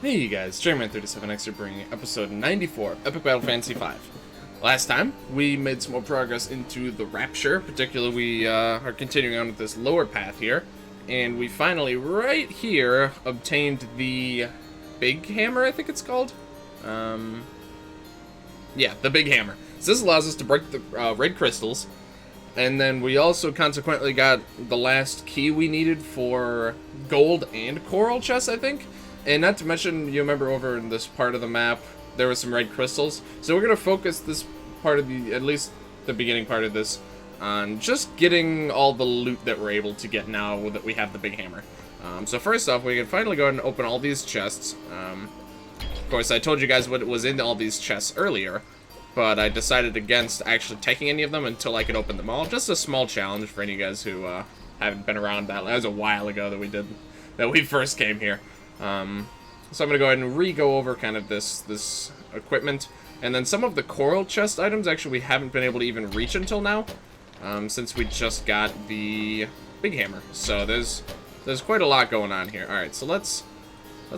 Hey you guys, J-Man37X here bringing episode 94, Epic Battle Fantasy 5. Last time, we made some more progress into the Rapture, particularly we are continuing on with this lower path here, and we finally, right here, obtained the Big Hammer, I think it's called? Yeah, the Big Hammer. So this allows us to break the red crystals, and then we also consequently got the last key we needed for gold and coral chests, I think? And not to mention, you remember over in this part of the map, there were some red crystals. So we're going to focus this part of the, at least the beginning part of this, on just getting all the loot that we're able to get now that we have the big hammer. So first off, we can finally go ahead and open all these chests. Of course, I told you guys what was in all these chests earlier, but I decided against actually taking any of them until I could open them all. Just a small challenge for any of you guys who haven't been around that. That was a while ago that we first came here. So I'm going to go ahead and re-go over kind of this equipment. And then some of the coral chest items, actually, we haven't been able to even reach until now. Since we just got the big hammer. So there's quite a lot going on here. Alright, so let's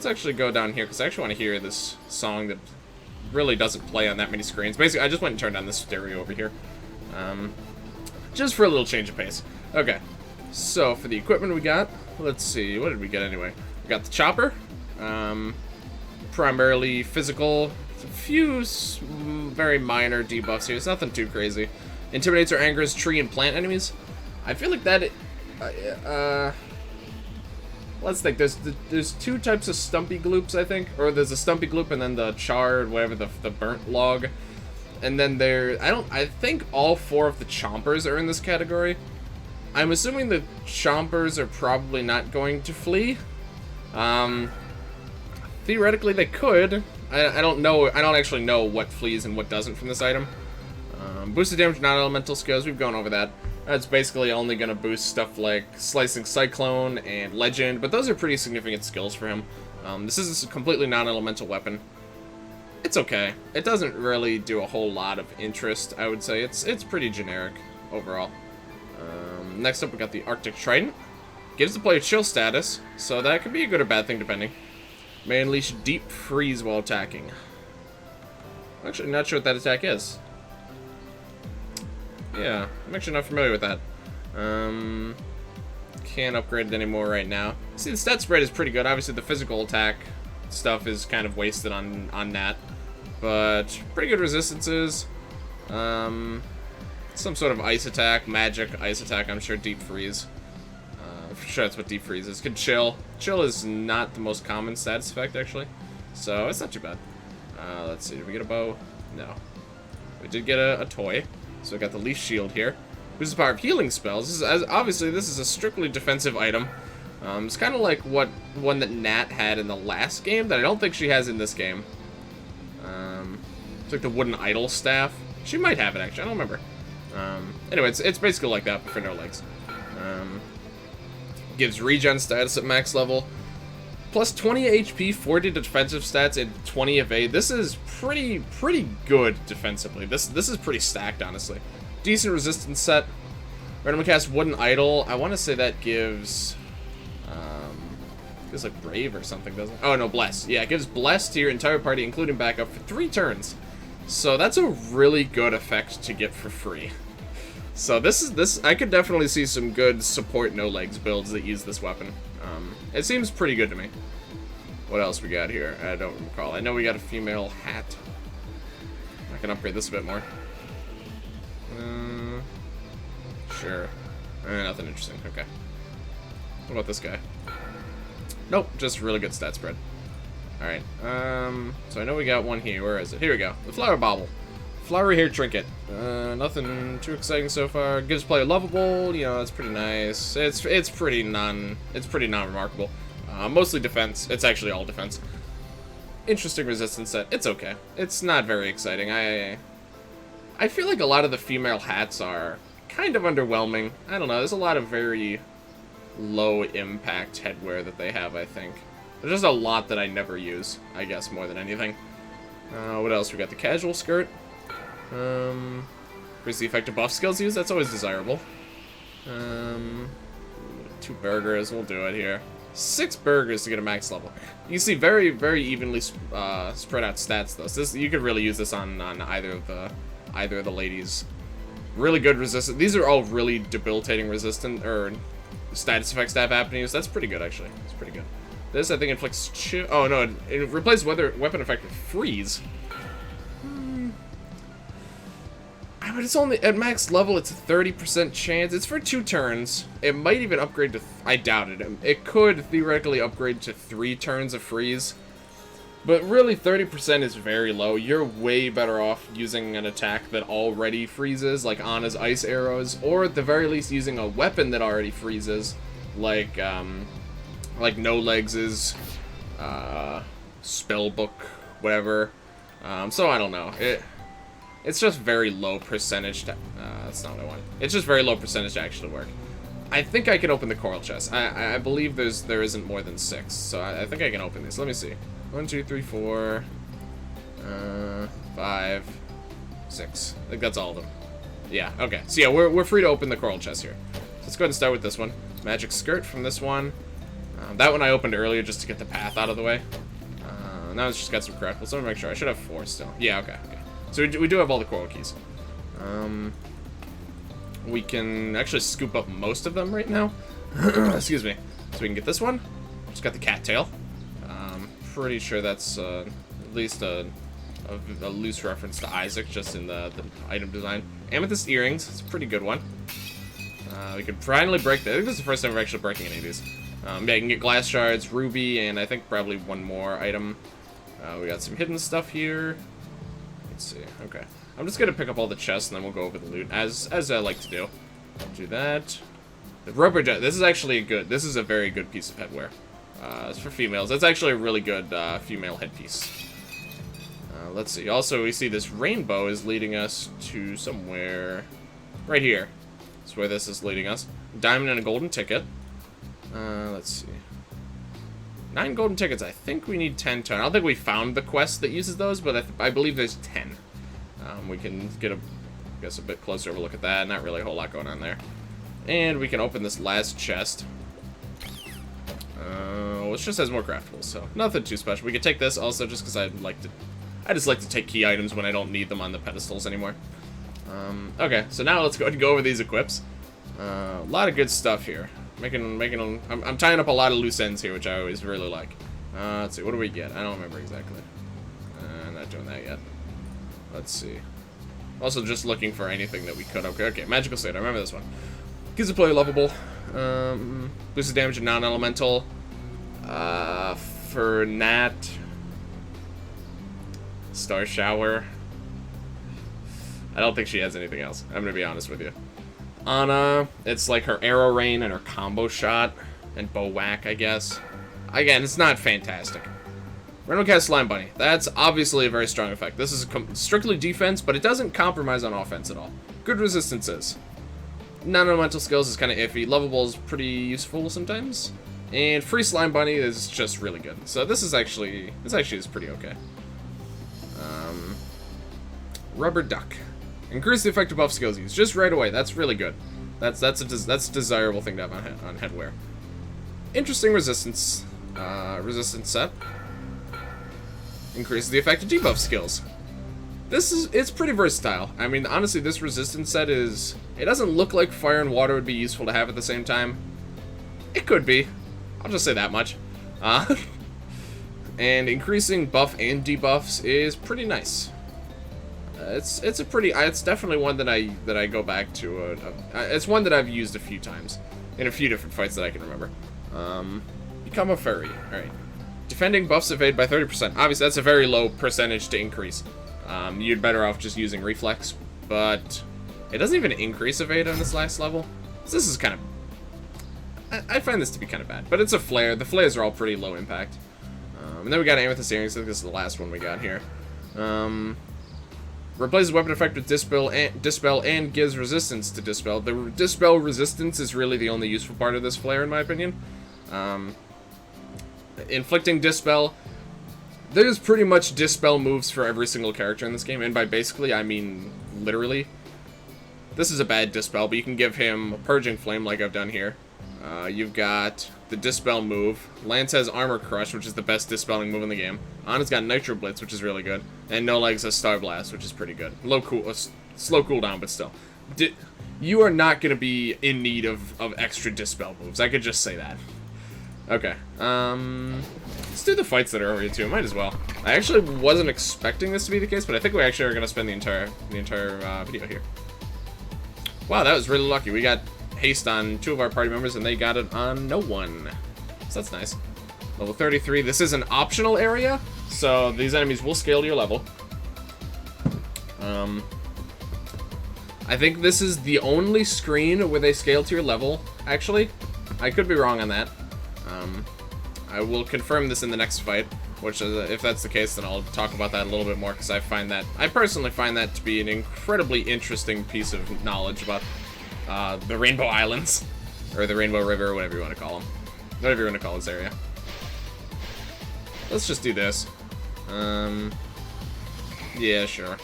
actually go down here, because I actually want to hear this song that really doesn't play on that many screens. Basically, I just went and turned on this stereo over here. Just for a little change of pace. Okay, so for the equipment we got, let's see, what did we get anyway? We got the chopper, primarily physical, a few very minor debuffs here, it's nothing too crazy. Intimidates or angers tree and plant enemies. I feel like that, let's think, there's two types of stumpy gloops, I think, or there's a stumpy gloop and then the charred, whatever, the burnt log. And then I think all four of the chompers are in this category. I'm assuming the chompers are probably not going to flee. Theoretically they could. I don't know. I don't actually know what flees and what doesn't from this item. Boosted damage, non-elemental skills. We've gone over that. That's basically only going to boost stuff like Slicing Cyclone and Legend, but those are pretty significant skills for him. This is a completely non-elemental weapon. It's okay. It doesn't really do a whole lot of interest, I would say. It's pretty generic overall. Next up, we got the Arctic Trident. Gives the player chill status, so that could be a good or bad thing depending. May unleash deep freeze while attacking. I'm actually not sure what that attack is. Yeah, I'm actually not familiar with that. Can't upgrade it anymore right now. See, the stat spread is pretty good. Obviously, the physical attack stuff is kind of wasted on that. But pretty good resistances. Some sort of ice attack, magic ice attack, I'm sure deep freeze. For sure that's what deep freeze is. Could chill. Chill is not the most common status effect, actually. So, it's not too bad. Let's see, did we get a bow? No. We did get a toy. So we got the Leaf Shield here. Boosts the power of healing spells. Obviously, this is a strictly defensive item. It's kind of like one that Nat had in the last game that I don't think she has in this game. It's like the wooden idol staff. She might have it, actually. I don't remember. Anyway, it's basically like that, but for no legs. Gives regen status at max level. Plus 20 HP, 40 defensive stats, and 20 evade. This is pretty good defensively. This is pretty stacked, honestly. Decent resistance set. Randomly cast Wooden Idol. I want to say that gives like Brave or something, doesn't it? Oh no, Bless. Yeah, it gives Bless to your entire party, including backup, for 3 turns. So that's a really good effect to get for free. So this I could definitely see some good support no legs builds that use this weapon. It seems pretty good to me. What else we got here? I don't recall. I know we got a female hat. I can upgrade this a bit more. Sure. Nothing interesting. Okay. What about this guy? Nope, just really good stat spread. Alright. So I know we got one here. Where is it? Here we go. The Flower Bauble. Flowery Hair Trinket. Nothing too exciting so far. Gives player lovable. You know, it's pretty nice. It's pretty non-remarkable. Mostly defense. It's actually all defense. Interesting resistance set. It's okay. It's not very exciting. I feel like a lot of the female hats are kind of underwhelming. I don't know. There's a lot of very low impact headwear that they have, I think. There's just a lot that I never use, I guess, more than anything. What else? We got the casual skirt. Increase the effective buff skills used. That's always desirable. 2 burgers. We'll do it here. 6 burgers to get a max level. You see very, very evenly spread out stats though. So this, you could really use this on either of the ladies. Really good resistance. These are all really debilitating resistant or status effects to have happening. So that's pretty good actually. It's pretty good. This I think inflicts chill. Oh no, it replaces weapon effect with freeze. But it's only at max level. It's a 30% chance. It's for 2 turns. It might even upgrade to. I doubt it. It could theoretically upgrade to 3 turns of freeze, but really 30% is very low. You're way better off using an attack that already freezes, like Anna's ice arrows, or at the very least using a weapon that already freezes, like No Legs's spellbook, whatever. So I don't know. It's just very low percentage to, that's not what I want. It's just very low percentage to actually work. I think I can open the coral chest. I believe there isn't more than 6, so I think I can open these. Let me see. 1, 2, 3, 4, 5, 6. I think that's all of them. Yeah, okay. So yeah, we're free to open the coral chest here. So let's go ahead and start with this one. Magic skirt from this one. That one I opened earlier just to get the path out of the way. Now it's just got some craftables. So let me make sure. I should have 4 still. Yeah, okay. So we do have all the coral keys. We can actually scoop up most of them right now. Excuse me. So we can get this one. Just got the cattail. Pretty sure that's at least a loose reference to Isaac, just in the item design. Amethyst earrings. It's a pretty good one. We could finally break that. I think this is the first time we're actually breaking any of these. Yeah, you can get glass shards, ruby, and I think probably one more item. We got some hidden stuff here. Let's see. Okay. I'm just gonna pick up all the chests and then we'll go over the loot as I like to do. Do that. The rubber jet. This is actually this is a very good piece of headwear. It's for females. That's actually a really good female headpiece. Let's see. Also, we see this rainbow is leading us to somewhere right here. That's where this is leading us. Diamond and a golden ticket. Let's see. 9 golden tickets. I think we need 10 to. I don't think we found the quest that uses those, but I believe there's 10. We can get a bit closer of a look at that. Not really a whole lot going on there. And we can open this last chest. Which just has more craftables, so nothing too special. We could take this also just because I just like to take key items when I don't need them on the pedestals anymore. Okay, so now let's go ahead and go over these equips. A lot of good stuff here. I'm tying up a lot of loose ends here, which I always really like. Let's see, what do we get? I don't remember exactly. Not doing that yet. Let's see. Also, just looking for anything that we could. Okay, magical slate. I remember this one. Gives the player lovable. Boosted damage of non-elemental. For Nat. Star Shower. I don't think she has anything else. I'm gonna be honest with you. Anna, it's like her arrow rain and her combo shot and bow whack, I guess. Again, it's not fantastic. Cast Slime Bunny. That's obviously a very strong effect. This is strictly defense, but it doesn't compromise on offense at all. Good resistances. Non-elemental skills is kind of iffy. Lovable is pretty useful sometimes. And Free Slime Bunny is just really good. So this actually is pretty okay. Rubber Duck. Increase the effective buff skills used just right away. That's really good. That's a desirable thing to have on headwear. Interesting resistance set. Increases the effective debuff skills. It's pretty versatile. I mean, honestly, this resistance set it doesn't look like fire and water would be useful to have at the same time. It could be. I'll just say that much. And increasing buff and debuffs is pretty nice. It's definitely one that I go back to. It's one that I've used a few times in a few different fights that I can remember. Become a fairy. All right. Defending buffs evade by 30%. Obviously, that's a very low percentage to increase. You'd better off just using reflex, but it doesn't even increase evade on this last level. So this is kind of. I find this to be kind of bad, but it's a flare. The flares are all pretty low impact. And then we got amethyst earrings. I think this is the last one we got here. Replaces weapon effect with dispel and gives resistance to dispel. The dispel resistance is really the only useful part of this flare, in my opinion. Inflicting dispel. There's pretty much dispel moves for every single character in this game, and by basically I mean literally. This is a bad dispel, but you can give him a purging flame like I've done here. You've got the Dispel move. Lance has Armor Crush, which is the best dispelling move in the game. Ana's got Nitro Blitz, which is really good. And No Legs has Star Blast, which is pretty good. Slow cooldown, but still. You are not going to be in need of extra Dispel moves. I could just say that. Okay. Let's do the fights that are over here, too. Might as well. I actually wasn't expecting this to be the case, but I think we actually are going to spend the entire video here. Wow, that was really lucky. We got haste on 2 of our party members, and they got it on no one. So that's nice. Level 33. This is an optional area, so these enemies will scale to your level. I think this is the only screen where they scale to your level, actually. I could be wrong on that. I will confirm this in the next fight, which if that's the case, then I'll talk about that a little bit more, because I personally find that to be an incredibly interesting piece of knowledge about the Rainbow Islands, or the Rainbow River, or whatever you want to call them. Whatever you want to call this area. Let's just do this. Yeah, sure.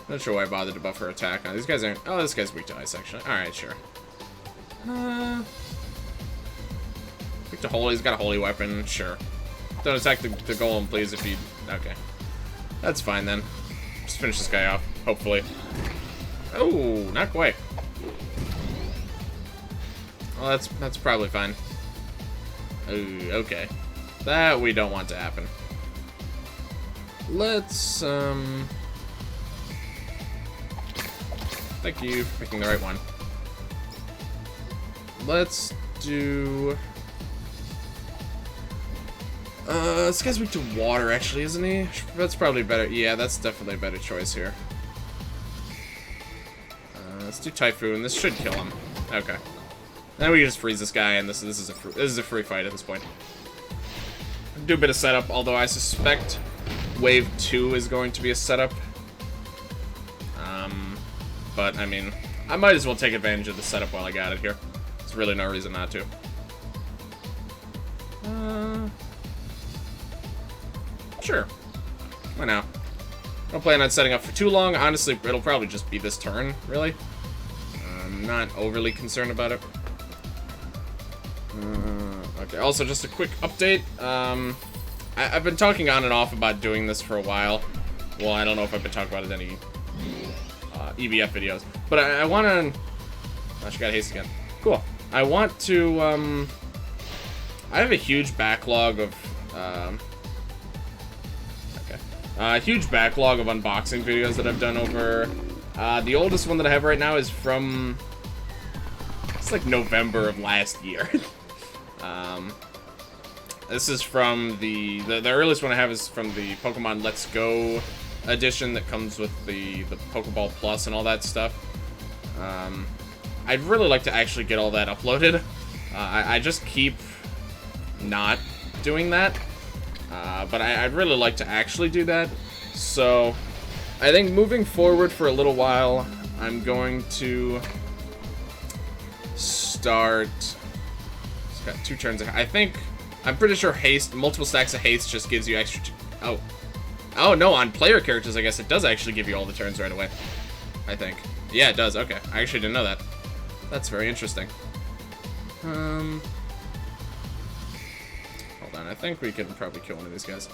Not sure why I bothered to buff her attack. These guys aren't... Oh, this guy's weak to ice, actually. Alright, sure. Weak to holy. He's got a holy weapon. Sure. Don't attack the golem, please, if you... Okay. That's fine, then. Just finish this guy off, hopefully. Oh, not quite. Well, that's probably fine. Ooh, okay. That we don't want to happen. Let's, Thank you for picking the right one. Let's do... this guy's weak to water, actually, isn't he? That's probably better. Yeah, that's definitely a better choice here. Let's do Typhoon. This should kill him. Okay. Then we can just freeze this guy, and this is a free fight at this point. Do a bit of setup, although I suspect Wave 2 is going to be a setup. But, I mean, I might as well take advantage of the setup while I got it here. There's really no reason not to. Sure. Why not? I don't plan on setting up for too long. Honestly, it'll probably just be this turn, really. I'm not overly concerned about it. Okay, also, just a quick update. I've been talking on and off about doing this for a while. Well, I don't know if I've been talking about it in any EBF videos. But I want to... Oh, she got haste again. Cool. I want to... I have a huge backlog of... a huge backlog of unboxing videos that I've done over... the oldest one that I have right now is from... It's like November of last year. This is from the earliest one I have is from the Pokemon Let's Go edition that comes with the Pokeball Plus and all that stuff. I'd really like to actually get all that uploaded. I just keep not doing that. But I'd really like to actually do that. So I think moving forward for a little while, I'm going to start... It's got 2 turns. I'm pretty sure haste, multiple stacks of haste just gives you extra... Oh, no, on player characters, I guess it does actually give you all the turns right away. I think. Yeah, it does. Okay. I actually didn't know that. That's very interesting. Hold on. I think we can probably kill one of these guys.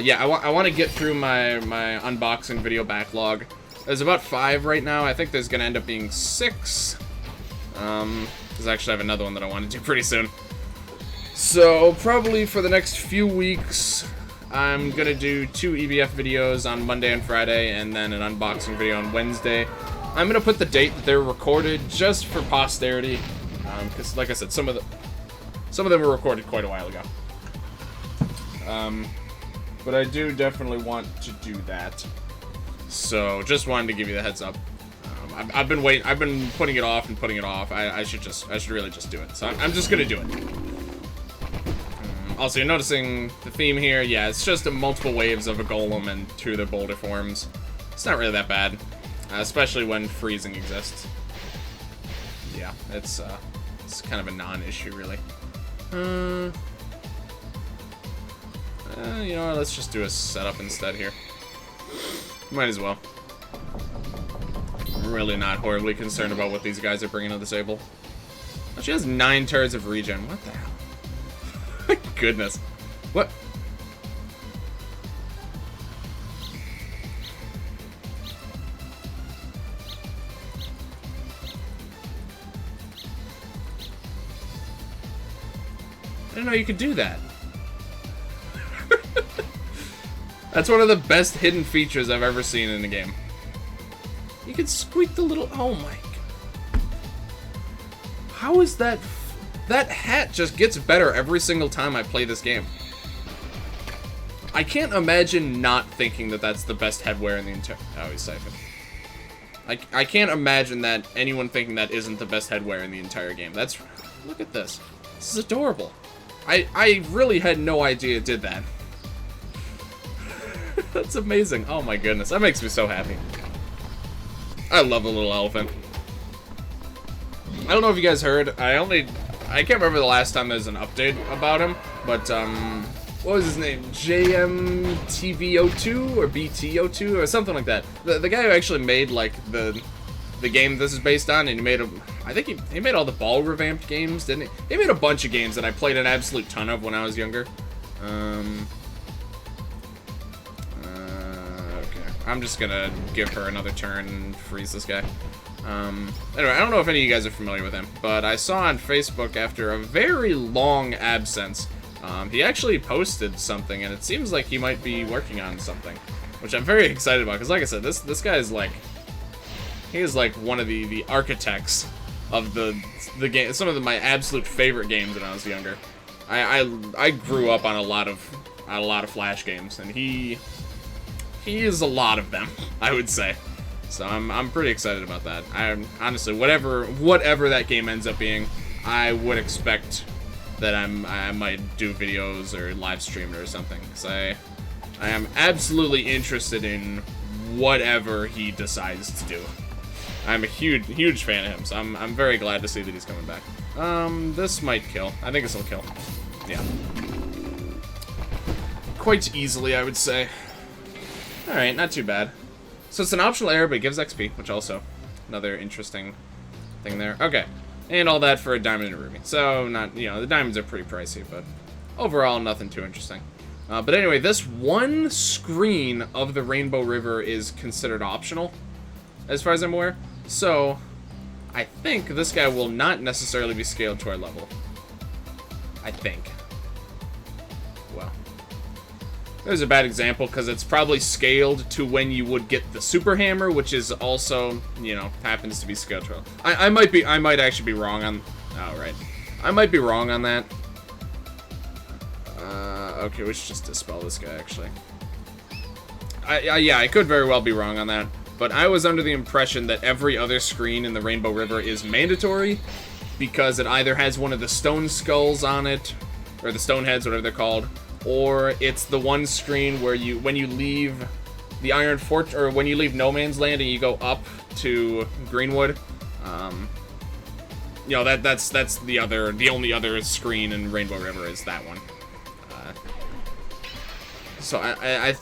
Yeah, I want to get through my unboxing video backlog. There's about 5 right now. I think there's going to end up being 6. Because I actually have another one that I want to do pretty soon. So, probably for the next few weeks, I'm going to do 2 EBF videos on Monday and Friday, and then an unboxing video on Wednesday. I'm going to put the date that they're recorded just for posterity. Because, like I said, some of them were recorded quite a while ago. But I do definitely want to do that. So, just wanted to give you the heads up. I've been putting it off and putting it off. I should really just do it. So I'm just gonna do it. Also, you're noticing the theme here. Yeah, it's just multiple waves of a golem and 2 of their boulder forms. It's not really that bad, especially when freezing exists. Yeah, it's kind of a non-issue, really. You know what, let's just do a setup instead here. Might as well. I'm really not horribly concerned about what these guys are bringing to the table. Oh, she has 9 turns of regen. What the hell? My goodness. What? I didn't know you could do that. That's one of the best hidden features I've ever seen in a game. You can squeak the little... Oh my... How is that... That hat just gets better every single time I play this game. I can't imagine not thinking that that's the best headwear in the entire... Oh, he's siphoned. I can't imagine that anyone thinking that isn't the best headwear in the entire game. That's... Look at this. This is adorable. I really had no idea it did that. That's amazing. Oh my goodness. That makes me so happy. I love the little elephant. I don't know if you guys heard. I can't remember the last time there was an update about him, but what was his name? JMTV02 or BT02 or something like that. The guy who actually made like the game this is based on, and he made I think he made all the ball revamped games, didn't he? He made a bunch of games that I played an absolute ton of when I was younger. Okay, I'm just gonna give her another turn and freeze this guy. Anyway, I don't know if any of you guys are familiar with him, but I saw on Facebook after a very long absence, he actually posted something, and it seems like he might be working on something, which I'm very excited about, because like I said, this guy is like, he is like one of the architects of the game, some of my absolute favorite games when I was younger. I grew up on a lot of Flash games, and he is a lot of them, I would say. So I'm pretty excited about that. Honestly, whatever that game ends up being, I would expect that I might do videos or live stream it or something. Because I am absolutely interested in whatever he decides to do. I'm a huge fan of him, so I'm very glad to see that he's coming back. This might kill. I think this will kill. Yeah. Quite easily, I would say. Alright, not too bad. So it's an optional area, but it gives XP, which also another interesting thing there. Okay, and all that for a diamond and a ruby. So not, you know, the diamonds are pretty pricey, but overall nothing too interesting. But anyway, this one screen of the Rainbow River is considered optional, as far as I'm aware. So I think this guy will not necessarily be scaled to our level. I think. Well. There's a bad example, because it's probably scaled to when you would get the super hammer, which is also, you know, happens to be scaled to. I might actually be wrong on. Oh, right. I might be wrong on that. Okay, we should just dispel this guy, actually. Yeah, I could very well be wrong on that, but I was under the impression that every other screen in the Rainbow River is mandatory, because it either has one of the stone skulls on it, or the stone heads, whatever they're called, or it's the one screen where when you leave the Iron Fort, or when you leave No Man's Land and you go up to Greenwood, you know, that's the only other screen in Rainbow River is that one. So I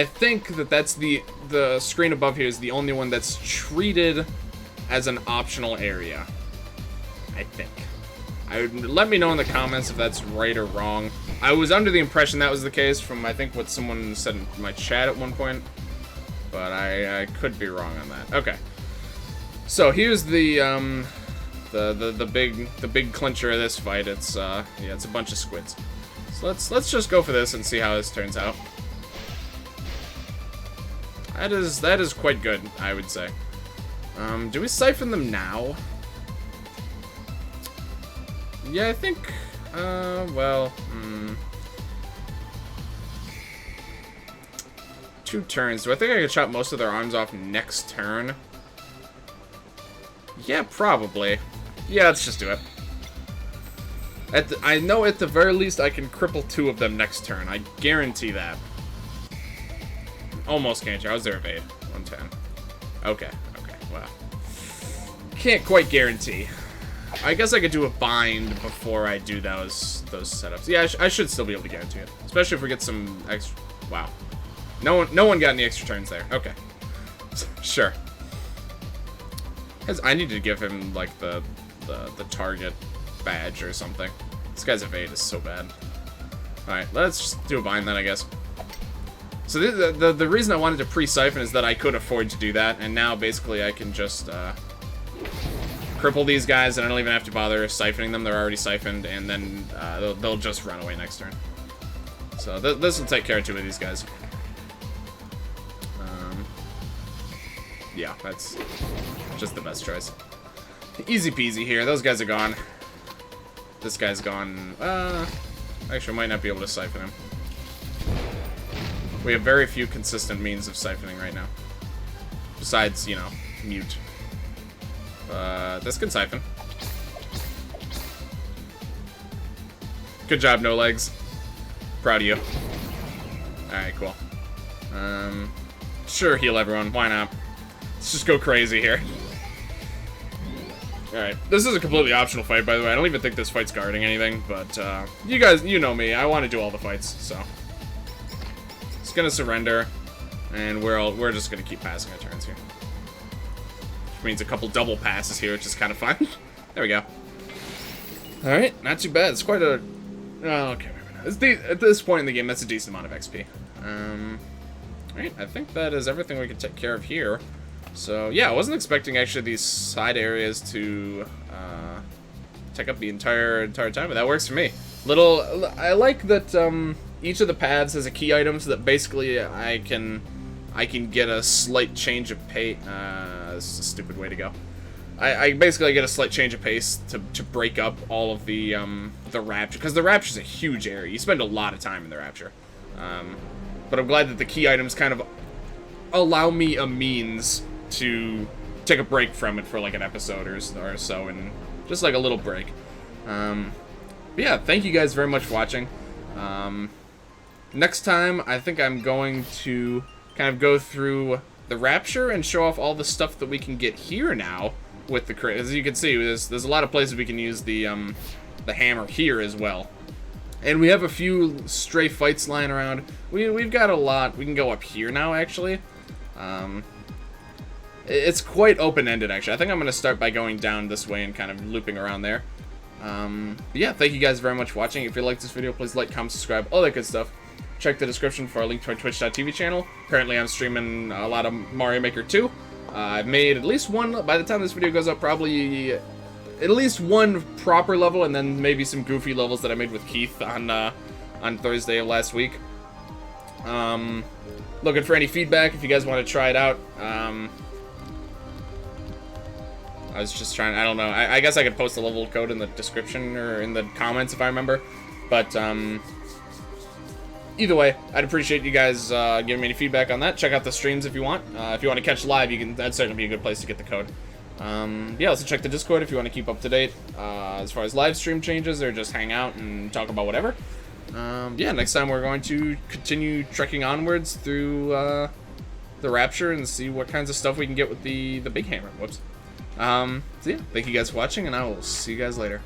think that's the screen above here is the only one that's treated as an optional area. I think. Let me know in the comments if that's right or wrong. I was under the impression that was the case from, I think, what someone said in my chat at one point, but I could be wrong on that. Okay, so here's the big clincher of this fight. It's yeah, it's a bunch of squids. So let's just go for this and see how this turns out. That is quite good, I would say. Do we siphon them now? Yeah, I think, well, 2 turns. Do I think I could chop most of their arms off next turn? Yeah, probably. Yeah, let's just do it. I know at the very least I can cripple 2 of them next turn. I guarantee that. Almost guarantee. How's their evade? 110. Okay, well. Can't quite guarantee. I guess I could do a bind before I do those setups. Yeah, I should still be able to guarantee it. Especially if we get some extra... Wow. No one got any extra turns there. Okay. Sure. Because I need to give him, like, the target badge or something. This guy's evade is so bad. Alright, let's just do a bind then, I guess. So the reason I wanted to pre-siphon is that I could afford to do that, and now basically I can just cripple these guys, and I don't even have to bother siphoning them. They're already siphoned, and then they'll just run away next turn. So this will take care of 2 of these guys. Yeah, that's just the best choice. Easy peasy here. Those guys are gone. This guy's gone. Actually, I might not be able to siphon him. We have very few consistent means of siphoning right now. Besides, you know, mute. This can siphon. Good job, no legs. Proud of you. Alright, cool. Sure, heal everyone. Why not? Let's just go crazy here. Alright, this is a completely optional fight, by the way. I don't even think this fight's guarding anything, but, you guys, you know me. I want to do all the fights, so. It's gonna surrender, and we're just gonna keep passing our turns here. Which means a couple double passes here, which is kind of fun. There we go. Alright, not too bad. It's quite a... Oh, okay, at this point in the game, that's a decent amount of XP. Alright, I think that is everything we can take care of here. So, yeah, I wasn't expecting, actually, these side areas to take up the entire time, but that works for me. I like that each of the paths has a key item, so that basically I can get a slight change of pace. This is a stupid way to go. I basically get a slight change of pace to break up all of the Rapture, because the Rapture's a huge area. You spend a lot of time in the Rapture. But I'm glad that the key items kind of allow me a means to take a break from it for like an episode or so, and just like a little break. But yeah, thank you guys very much for watching. Next time, I think I'm going to kind of go through the Rapture and show off all the stuff that we can get here now with the crate. As you can see, there's a lot of places we can use the hammer here as well. And we have a few stray fights lying around. We've got a lot. We can go up here now, actually. It's quite open-ended, actually. I think I'm going to start by going down this way and kind of looping around there. But yeah, thank you guys very much for watching. If you liked this video, please like, comment, subscribe, all that good stuff. Check the description for our link to our twitch.tv channel. Currently, I'm streaming a lot of Mario Maker 2. I've made at least one, by the time this video goes up, probably at least one proper level, and then maybe some goofy levels that I made with Keith on Thursday of last week. Looking for any feedback if you guys want to try it out. I was just trying, I don't know, I guess I could post a level code in the description or in the comments if I remember, but either way, I'd appreciate you guys giving me any feedback on that. Check out the streams if you want. If you want to catch live, that'd certainly be a good place to get the code. Yeah, also check the Discord if you want to keep up to date as far as live stream changes or just hang out and talk about whatever. Yeah, next time we're going to continue trekking onwards through the Rapture and see what kinds of stuff we can get with the big hammer. Whoops. So yeah, thank you guys for watching, and I will see you guys later.